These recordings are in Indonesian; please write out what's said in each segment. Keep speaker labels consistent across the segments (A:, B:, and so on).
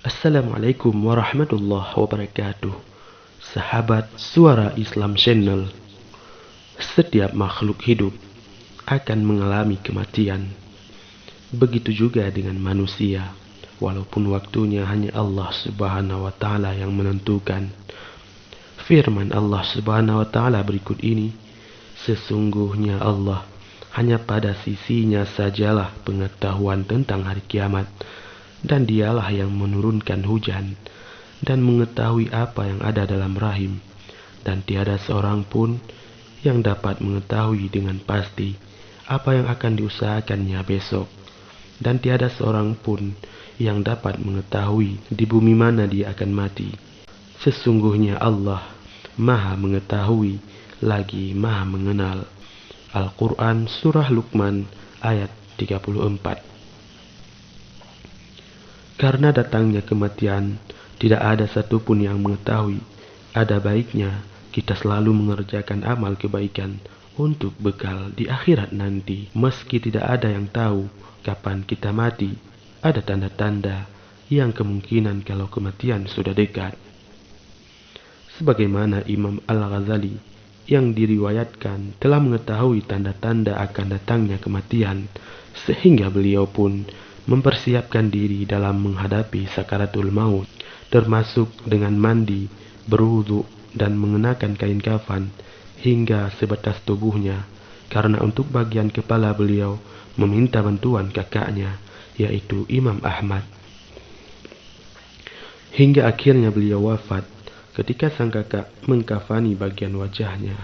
A: Assalamualaikum warahmatullahi wabarakatuh. Sahabat Suara Islam Channel, setiap makhluk hidup akan mengalami kematian. Begitu juga dengan manusia, walaupun waktunya hanya Allah Subhanahu wa Ta'ala yang menentukan. Firman Allah Subhanahu wa Ta'ala berikut ini, sesungguhnya Allah hanya pada sisinya sajalah pengetahuan tentang hari kiamat, dan dialah yang menurunkan hujan dan mengetahui apa yang ada dalam rahim, dan tiada seorang pun yang dapat mengetahui dengan pasti apa yang akan diusahakannya besok, dan tiada seorang pun yang dapat mengetahui di bumi mana dia akan mati. Sesungguhnya Allah Maha Mengetahui lagi Maha Mengenal. Al-Quran Surah Luqman ayat 34. Karena datangnya kematian, tidak ada satupun yang mengetahui. Ada baiknya kita selalu mengerjakan amal kebaikan untuk bekal di akhirat nanti. Meski tidak ada yang tahu kapan kita mati, ada tanda-tanda yang kemungkinan kalau kematian sudah dekat. Sebagaimana Imam Al-Ghazali yang diriwayatkan telah mengetahui tanda-tanda akan datangnya kematian, sehingga beliau pun mempersiapkan diri dalam menghadapi sakaratul maut, termasuk dengan mandi, berwudu, dan mengenakan kain kafan hingga sebatas tubuhnya, karena untuk bagian kepala beliau meminta bantuan kakaknya, yaitu Imam Ahmad. Hingga akhirnya beliau wafat ketika sang kakak mengkafani bagian wajahnya.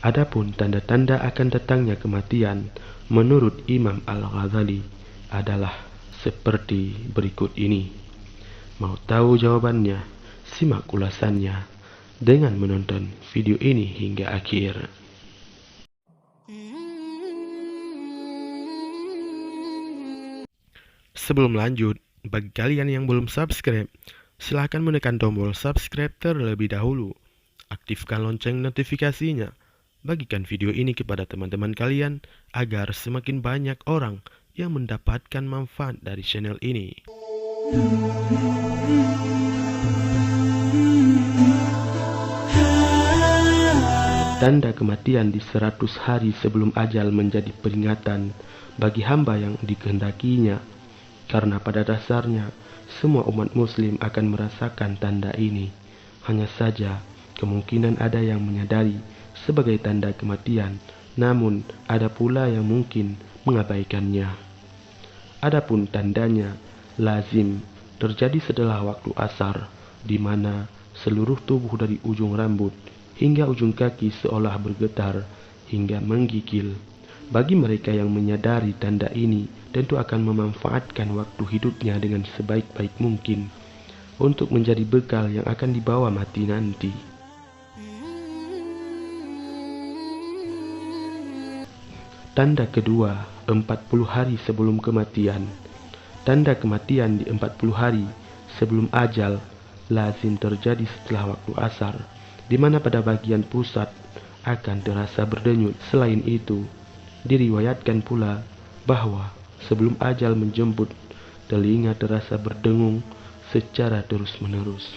A: Adapun tanda-tanda akan datangnya kematian menurut Imam Al-Ghazali adalah seperti berikut ini. Mau tahu jawabannya? Simak ulasannya dengan menonton video ini hingga akhir. Sebelum lanjut, bagi kalian yang belum subscribe, silahkan menekan tombol subscribe terlebih dahulu. Aktifkan lonceng notifikasinya. Bagikan video ini kepada teman-teman kalian agar semakin banyak orang yang mendapatkan manfaat dari channel ini. Tanda kematian di 100 hari sebelum ajal menjadi peringatan bagi hamba yang dikehendakinya, karena pada dasarnya semua umat muslim akan merasakan tanda ini. Hanya saja kemungkinan ada yang menyadari sebagai tanda kematian, namun ada pula yang mungkin mengabaikannya. Adapun tandanya lazim terjadi setelah waktu asar, di mana seluruh tubuh dari ujung rambut hingga ujung kaki seolah bergetar hingga menggigil. Bagi mereka yang menyadari tanda ini, tentu akan memanfaatkan waktu hidupnya dengan sebaik-baik mungkin untuk menjadi bekal yang akan dibawa mati nanti. Tanda kedua, 40 hari sebelum kematian. Tanda kematian di 40 hari sebelum ajal lazim terjadi setelah waktu asar, di mana pada bagian pusat akan terasa berdenyut. Selain itu, diriwayatkan pula bahwa sebelum ajal menjemput, telinga terasa berdengung secara terus-menerus.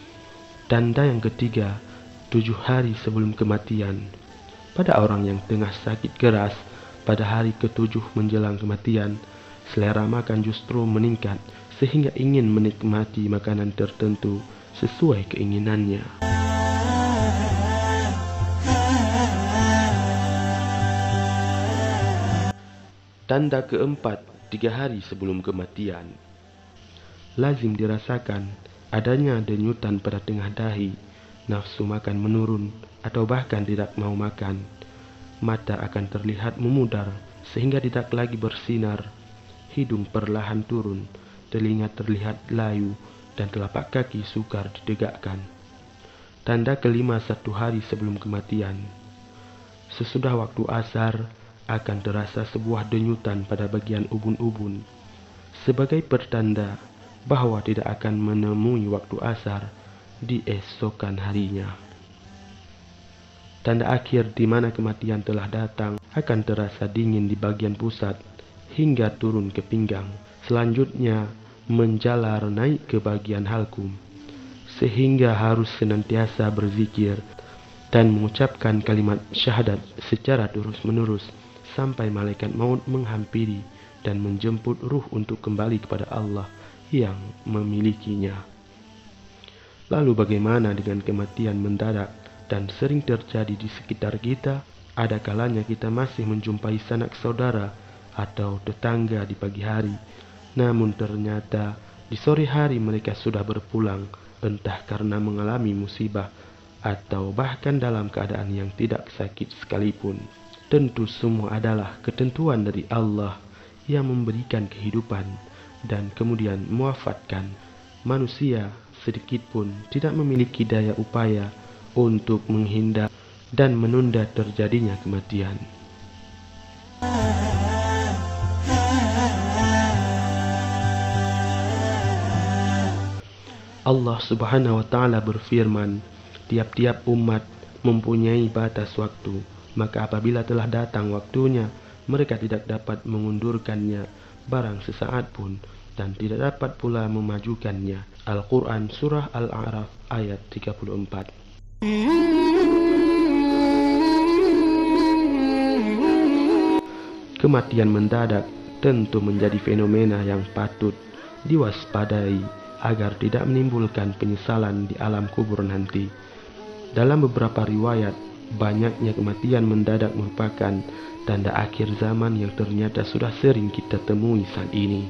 A: Tanda yang ketiga, 7 hari sebelum kematian. Pada orang yang tengah sakit keras, pada hari ke-7 menjelang kematian, selera makan justru meningkat sehingga ingin menikmati makanan tertentu sesuai keinginannya. Tanda keempat, 3 hari sebelum kematian. Lazim dirasakan adanya denyutan pada tengah dahi, nafsu makan menurun atau bahkan tidak mau makan. Mata akan terlihat memudar sehingga tidak lagi bersinar, hidung perlahan turun, telinga terlihat layu, dan telapak kaki sukar ditegakkan. Tanda kelima, 1 hari sebelum kematian. Sesudah waktu asar akan terasa sebuah denyutan pada bagian ubun-ubun, sebagai pertanda bahwa tidak akan menemui waktu asar di esokan harinya. Tanda akhir di mana kematian telah datang akan terasa dingin di bagian pusat hingga turun ke pinggang. Selanjutnya menjalar naik ke bagian halkum, sehingga harus senantiasa berzikir dan mengucapkan kalimat syahadat secara terus-menerus sampai malaikat maut menghampiri dan menjemput ruh untuk kembali kepada Allah yang memilikinya. Lalu bagaimana dengan kematian mendadak dan sering terjadi di sekitar kita? Ada kalanya kita masih menjumpai sanak saudara atau tetangga di pagi hari, namun ternyata di sore hari mereka sudah berpulang, entah karena mengalami musibah atau bahkan dalam keadaan yang tidak sakit sekalipun. Tentu semua adalah ketentuan dari Allah yang memberikan kehidupan dan kemudian mewafatkan. Manusia sedikit pun tidak memiliki daya upaya untuk menghindar dan menunda terjadinya kematian. Allah Subhanahu wa Ta'ala berfirman, tiap-tiap umat mempunyai batas waktu, maka apabila telah datang waktunya, mereka tidak dapat mengundurkannya barang sesaat pun, dan tidak dapat pula memajukannya. Al-Quran Surah Al-A'raf ayat 34. Kematian mendadak tentu menjadi fenomena yang patut diwaspadai agar tidak menimbulkan penyesalan di alam kubur nanti. Dalam beberapa riwayat, banyaknya kematian mendadak merupakan tanda akhir zaman yang ternyata sudah sering kita temui saat ini.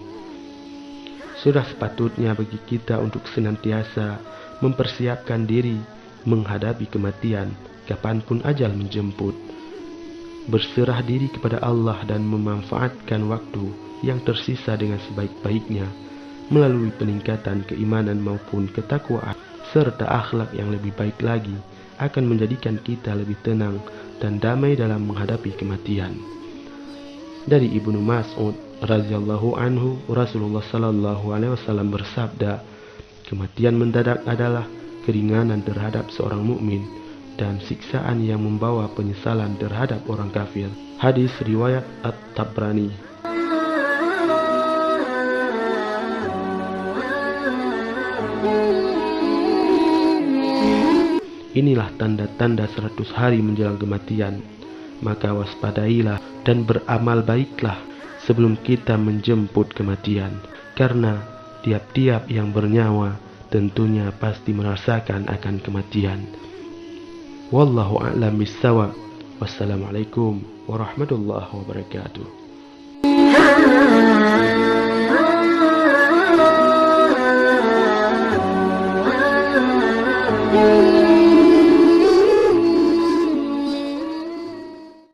A: Sudah sepatutnya bagi kita untuk senantiasa mempersiapkan diri menghadapi kematian kapanpun ajal menjemput. Berserah diri kepada Allah dan memanfaatkan waktu yang tersisa dengan sebaik-baiknya melalui peningkatan keimanan maupun ketakwaan serta akhlak yang lebih baik lagi akan menjadikan kita lebih tenang dan damai dalam menghadapi kematian. Dari Ibnu Mas'ud radhiyallahu anhu, Rasulullah sallallahu alaihi wasallam bersabda, kematian mendadak adalah keringanan terhadap seorang mukmin dan siksaan yang membawa penyesalan terhadap orang kafir. Hadis riwayat At-Tabrani. Inilah tanda-tanda 100 hari menjelang kematian. Maka waspadailah dan beramal baiklah sebelum kita menjemput kematian, karena tiap-tiap yang bernyawa tentunya pasti merasakan akan kematian. Wallahu a'lam bissawab. Wassalamualaikum warahmatullahi wabarakatuh.